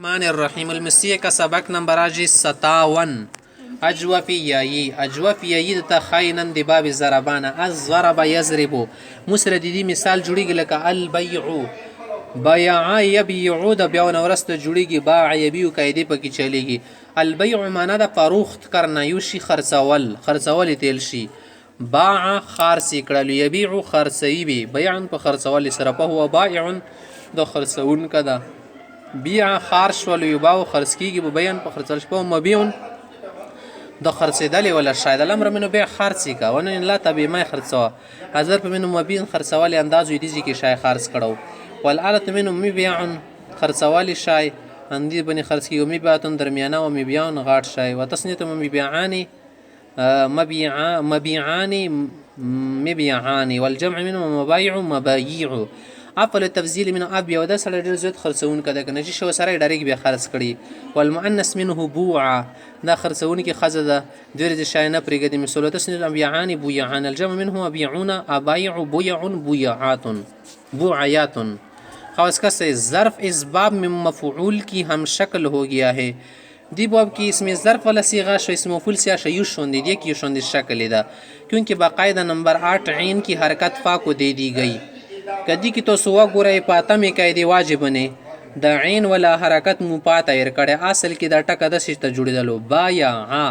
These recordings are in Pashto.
الرحمن الرحیم المسیح کا سبق نمبر آجی 57 اجوفی یایی دتا خاینن دی باب ضربانا از ضرب یضربو مسر دی مثال جوړیږي لکه البیعو بیع یبیعو د بیاو نورست جوړیږي باع یبیو قاعده پکې چلیږي البیع معنا د فروخت کرنا یو شي خرڅول تل شي باع خارسی کړل یبیع خرڅي بي بیع په خرڅول سره په هو بائع د خرڅون کدا بیع خارش ول یباو خرڅ کیږي په بیان په خرڅل شپه مبيون د خرڅیدل ولا شاید الامر منو بیع خارڅي کا ونه لا تبي ما خرڅوا حاضر په منو مبين خرڅول انداز دي چې شای خارڅ کړو والالت منو مبيع خرڅوال شای اندی بني خرڅ کیږي مبيعتن درمیانه او مبيعون غاټ شای وتسنیت مبيعاني مبيعان والجمع منه مبايع مبايع افل التفضيل من اب یو د سره ډیر زیات خرڅون کده کنه چې شو سره ډایرک به خرڅ کړي والمؤنث منه بوعا دا خرڅون کې خزه ده ډیر د شاینه پرګدي مثال تسنید مبيعان بويعان الجمع منه مبيعون ابايع بويع بويعات بوعيات خاص کسه ظرف اسباب من مفعول کی هم شکل ہو گیا ہے دی باب کی اسم ظرف والا صیغہ شو اسم مفعول سے شیو شوندی دی کی شوندی شکل دا کیونکہ باقاعدہ نمبر 8 عین کی حرکت فا کو دے دی گئی کدی کی تو سوا ګورای پاته می قاعده واجب نه د عین ولا حرکت مو پاته ير کړه اصل کې دا ټکه د سشته جوړیدلو با یا ع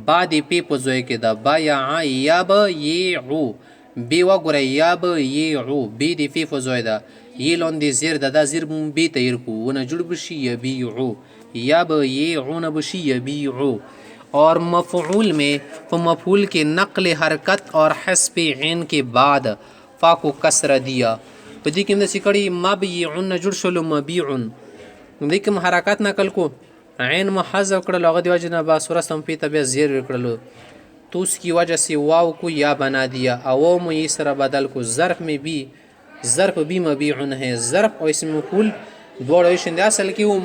با دی پی په زوی کې دا با یا ع یا ب یعو بی و ګورای یا ب یعو بی دی فی فزوی دا یلون دی زیر دا زیر بی تیر کو ونه جوړ بشي یبیعو یا ب یعون بشي یبیعو اور مفعول میں مفعول کے نقل حرکت اور حذف عین کے بعد فاکو کسر دیا په دې کې د سکړی مبيعون جوړ شلو مبيعون دې کوم حرکت نقل کو عین محذف کړه لغه دی وجنه با سوره سم په تبع زیر کړلو تو اس کی وجہ سے واو کو یا بنا دیا او مو یہ سره بدل کو ظرف میں بھی ظرف بھی مبيعون ہے ظرف او اسم مفعول دوړ شند اصل کې و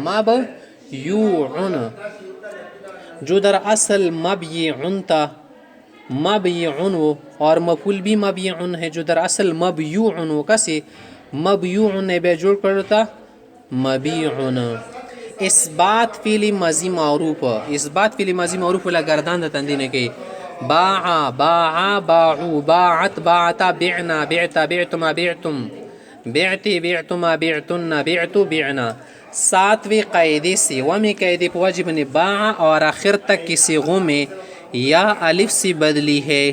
مبيعون جو در اصل مبيعون تا مبيعون اور مفعول بھی مبيعون ہے جو در اصل مبيعون کسی مبيعون نے به جوړ کړو تا مبيعون اثبات فعل ماضی معروف اثبات فعل ماضی معروف ولا گردان د تندینه کې باع باعوا باعت باعتا بعنا بعتا بعتما بعتم بعتی بعتما بعتن بعتو بعنا ساتویں قاعدے سے ومی قاعدے په واجب نے باع اور آخر تک کی صيغوں میں یا الف سی بدلی ہے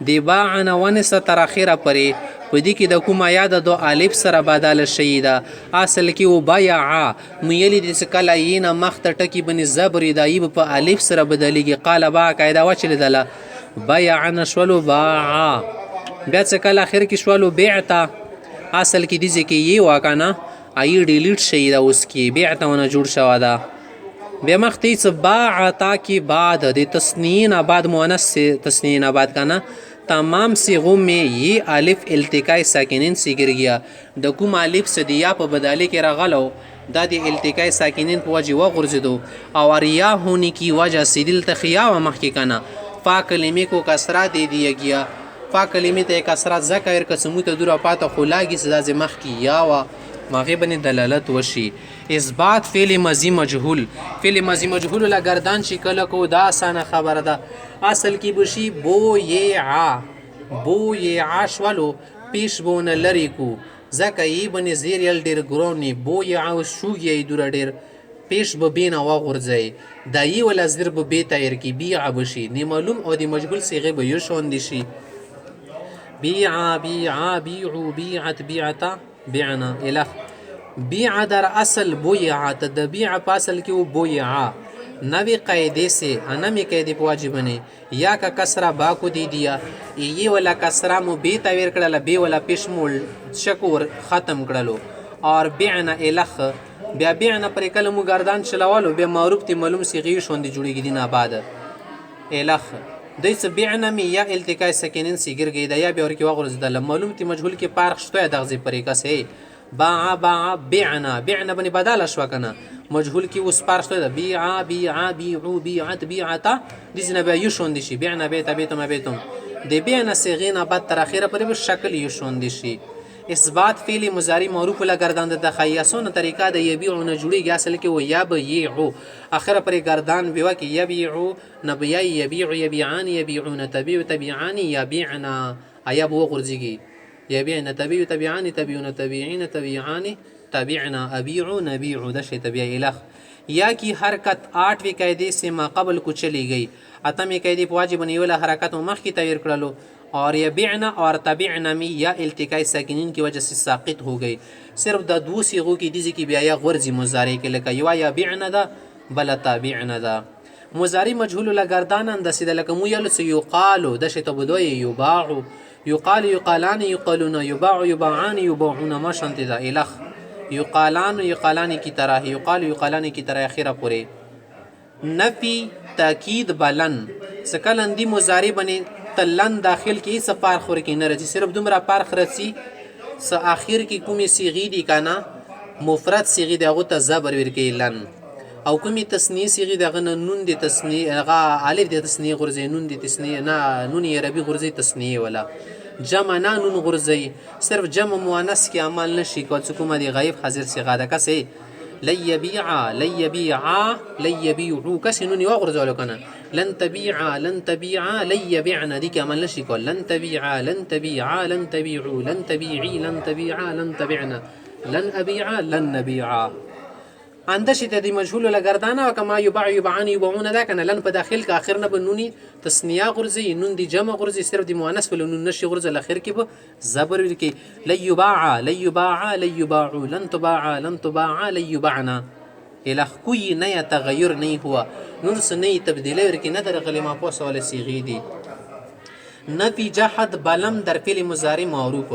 دی باعنا ون س تر اخره پرې په دې کې د کومه یاد دو الف سره بدل شي دا اصل کې و بیع مېلی د سکلا ینا مخت ټکی بن زبر دایب په الف سره بدلیږي قال با قاعده وچل دله بیع نشولو باع بیا سکلا اخر کې شولو بعتا اصل کې دې کې یې واکنه ای ډیلیټ شي دا اوس کې بعتا ونه جوړ شو دا بیا مختی باعتا کی بعد د تسنین آباد مؤنث سے تسنین آباد کا نا تمام صيغوں میں یہ الف التقاء ساکنین سے گر گیا د کوم الف سے دیا په بداله کې راغلو دا د التقاء ساکنین په وجه وغورځیدو او ریا ہونے کی وجہ سے دل تخیا و مخ کې کنا فا کلمې کو کسرہ دے دیا گیا فا کلمې ته کسرہ ذکر قسمو ته دور پاته خلاږي سزا ز مخ کې یا و مغیبن دلالت وشي اثبات فعل ماضی مجهول فعل ماضی مجهول لا گردان شي کله کو دا اسانه خبره ده اصل کی بشي بو یع شولو پیش بون لری کو زکای بن زیریل ډیر ګرونی بو یع شو یې دور ډیر پیش به بین او غورځي دای ولا زر به به تایر کی بیع بشي نه معلوم او د مجهول صيغه به یو شون دي شي بیع بیعو بیعت بیعتا بیعنا الخ بیع در اصل بویعات د بیع پاسل کې و بویعا نوی قاعده سے انمی قاعده په واجب نه یا کا کسرہ با کو دی دیا ای ولا کسرہ مو بی تعبیر کړه بی ولا پشمول شکور ختم کړلو اور بیعنا الخ بیا بیعنا پر کلمو گردان چلوالو بیا معروف تی معلوم صيغه شوند جوړیږي دینه بعد الخ دیس بیعنا می یا التقاء ساکنین سیګر گئی دا یا بیا ورکی وغورز د معلوم تی مجهول کې پارخ شته دغه طریقه سے باع بعنا بني بدل شو کنه مجهول کی اوس پارشته ده بیعو بیعت بیعتا دزنه به یشون دي شي بعنا بیت بیتم بیتم د بیعنا صيغه بعد تر اخره پر شکل یشون دي شي اثبات فعل مضارع معروف ولا گردان د خیاسون طریقه د یبیع نه جوړیږي اصل کې و یبیع اخر پر گردان بیوا کې یبیع نبیا یبیع یبیعان یبیعون تبیع تبیعان یبیعنا ایاب و غرزیږي یبیعن تبیع تبیعان تبیعون تبیعین تبیعان تبعنا ابیع نبیع د شی تبیع الخ یا کی حرکت 8ویں قاعده سے ما قبل کو چلی گئی اتمې قاعده په واجب نیول حرکت مخ کی تغیر کړلو اور یبعنا اور تبعنا میں یا التقاء ساکنین کی وجہ سے ساقط ہو گئی صرف د دو صيغو کی دي کی بیا یا غرض مضارع کې لکه یو یبعنا دا بل تابعنا دا مضارع مجهول لگردان اند سید لکه مو یل یقال د شی تبدو یباع یقال یقالان یقالون یباع یباعان یباعون ما شانت دا الخ یقالان یقالان کی طرح یقال یقالان کی طرح اخیرا پوره نفی تاکید بلن سکلن دی مضارع بنی تلن داخل کی سفار خور کی نه رسی صرف دومره پارخ رسی س اخر کی کومي صيغه دي کنه مفرد صيغه دغه ته زبر ورکی لن او کومي تسنیه صيغه دغه نون دي تسنیه هغه الف دي تسنیه غرزه نون دي تسنیه نه نون عربي غرزه تسنیه ولا جمع نه نون غرزه صرف جمع مؤنث کی عمل نشي کول څه کومه دي غیب حاضر صيغه ده کسه ليبيع ليبيع ليبيعوا كسنون يغرزوا لكنا لن تبيع لن تبيع ليبيعنا دي كمان لشي كل لن تبيع لن تبيع لن تبيعوا لن تبيعي لن تبيع لن تبيعنا لن أبيع لن نبيع عندش تدي مجهول لگردانا وكما يباع يباعان يباعون ده كان لن بداخل کا اخر نه بنوني تسنيه غرزي نون دي جمع غرزي صرف دي مؤنث ولا نون نشي غرزه الاخر کې به زبر ورکی ليباع ليباع ليباع لن تباع لن تباع ليباعنا الى کوئی نیا تغیر نہیں ہوا نون سنی تبدیل ورکی نه در غلی ما پوس ولا صيغه دي نفي جحد بلم در فعل مضارع معروف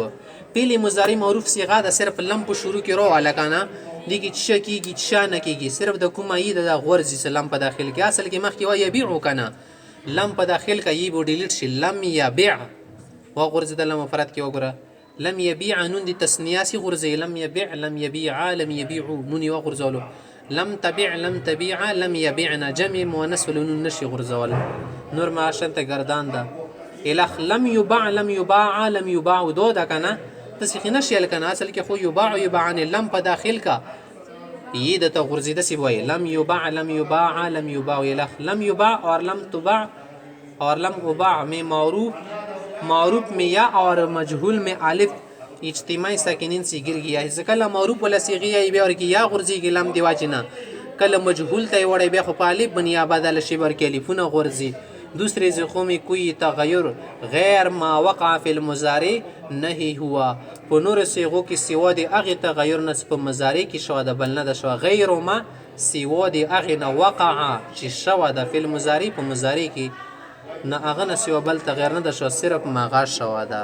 فعل مضارع معروف صيغه ده صرف لم په شروع کې رو علاقانا دیگه چا کیږي چا نه کیږي صرف د کومه ای د غرض سلام په داخل کې اصل کې مخ کې وای یبيع کنه لم په داخل کې ای بو ډیلیټ شي لم یبيع و غرض د لم مفرد کې وګوره لم یبيع نون دي تسنیه سی غرض لم یبيع لم یبيع لم یبيعوا نون و غرزولو لم تبيع لم تبيع لم يبيعنا جمع مؤنث ولون نشي غرزول نور ما عشان تگردان ده الخ لم يباع لم يباع لم يباع دو ده کنه تسخی نشي لکنه اصل کې خو یباع یباعن لم په داخل کا یہ د تغرزیده سی وای لم یباع لم یباع لم یباع الخ لم یباع اور لم تباع اور لم اباع میں معروف میں یا اور مجهول میں الف اجتماعی ساکنین سی گر گیا ہے کله معروف ولا صيغه ای بیا اور کی یا غرزی کی لم دی واجنا کله مجهول ته وړي بیا خو په الف بنیا بدل شي ور کې الفونه غرزی دوسرے زخوں میں کوئی تغیر غیر ما وقع فی المضارع نہیں ہوا په نور صيغو کې سوا د اغه تغیر نس په مضارع کې شو د بل نه د شو غیر ما سوا د اغه نه وقع چې شو د فی المضارع په مضارع کې نه اغه نه سوا بل تغیر نه د شو صرف ما غا شو ده